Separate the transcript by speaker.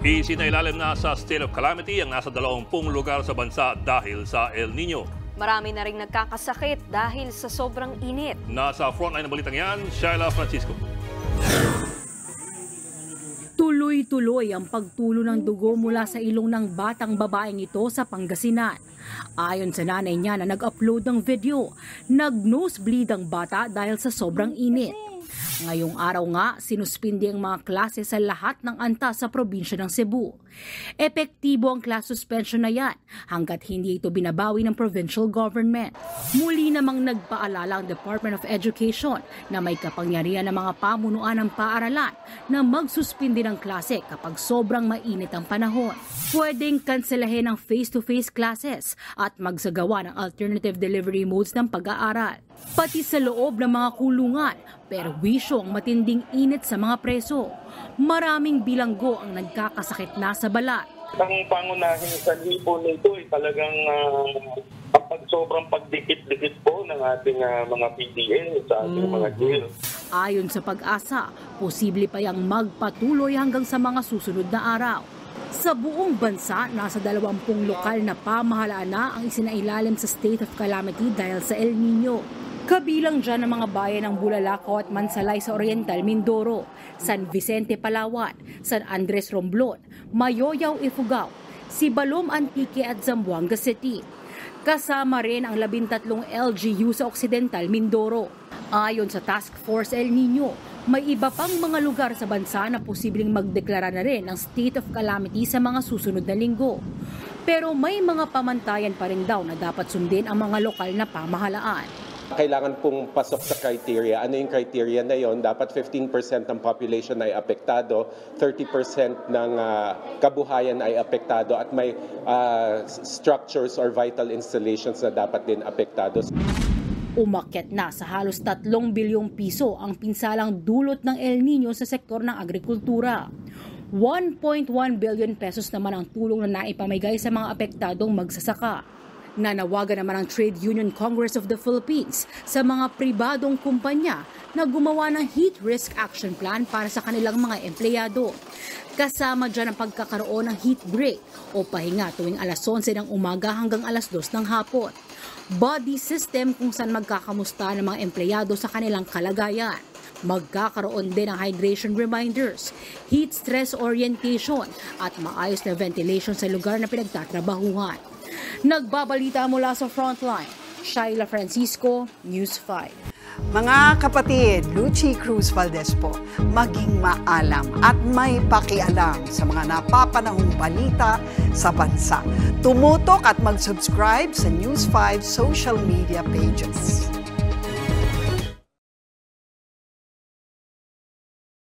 Speaker 1: Isinailalim na sa state of calamity ang nasa 20 lugar sa bansa dahil sa El Nino.
Speaker 2: Marami na ring nagkakasakit dahil sa sobrang init.
Speaker 1: Nasa frontline ng balitang yan, Shaila Francisco.
Speaker 3: Tuloy-tuloy ang pagtulo ng dugo mula sa ilong ng batang babaeng ito sa Pangasinan. Ayon sa nanay niya na nag-upload ng video, nag-nosebleed ang bata dahil sa sobrang init. Ngayong araw nga, sinuspindi ang mga klase sa lahat ng antas sa probinsya ng Cebu. Epektibo ang class suspension na yan hanggat hindi ito binabawi ng provincial government. Muli namang nagpaalala ang Department of Education na may kapangyarihan ng mga pamunuan ng paaralan na magsuspindi ng klase kapag sobrang mainit ang panahon. Pwedeng kanselahin ang face-to-face classes at magsagawa ng alternative delivery modes ng pag-aaral. Pati sa loob ng mga kulungan, perwisyo ang matinding init sa mga preso. Maraming bilanggo ang nagkakasakit na sa balat.
Speaker 4: Ang pangunahin sa libo nito ay talagang sobrang pagdikit-dikit po ng ating mga PDA sa ating mga jail.
Speaker 3: Ayon sa Pag-asa, posible pa yang magpatuloy hanggang sa mga susunod na araw. Sa buong bansa, nasa 20 lokal na pamahalaan na ang isinailalim sa state of calamity dahil sa El Nino. Kabilang dyan ang mga bayan ng Bulalakaw at Mansalay sa Oriental Mindoro, San Vicente, Palawan, San Andres, Romblon, Mayoyaw, Ifugao, Sibalom, Antique at Zamboanga City. Kasama rin ang 13 LGU sa Occidental Mindoro. Ayon sa Task Force El Nino, may iba pang mga lugar sa bansa na posibleng magdeklara na rin ng state of calamity sa mga susunod na linggo. Pero may mga pamantayan pa rin daw na dapat sundin ang mga lokal na pamahalaan.
Speaker 5: Kailangan pong pasok sa criteria. Ano yung criteria na yon? Dapat 15% ng population ay apektado, 30% ng kabuhayan ay apektado at may structures or vital installations na dapat din apektado.
Speaker 3: Umakyat na sa halos 3 bilyong piso ang pinsalang dulot ng El Nino sa sektor ng agrikultura. 1.1 billion pesos naman ang tulong na naipamigay sa mga apektadong magsasaka. Nanawagan naman ang Trade Union Congress of the Philippines sa mga pribadong kumpanya na gumawa ng Heat Risk Action Plan para sa kanilang mga empleyado. Kasama dyan ang pagkakaroon ng heat break o pahinga tuwing alas 11 ng umaga hanggang alas 2 ng hapon. Body system kung saan magkakamusta ng mga empleyado sa kanilang kalagayan. Magkakaroon din ng hydration reminders, heat stress orientation at maayos na ventilation sa lugar na pinagtatrabahuhan. Nagbabalita mula sa Frontline, Shaila Francisco, News 5.
Speaker 6: Mga kapatid, Lucy Cruz Valdez po, maging maalam at may pakialam sa mga napapanahong balita sa bansa. Tumutok at mag-subscribe sa News 5 social media pages.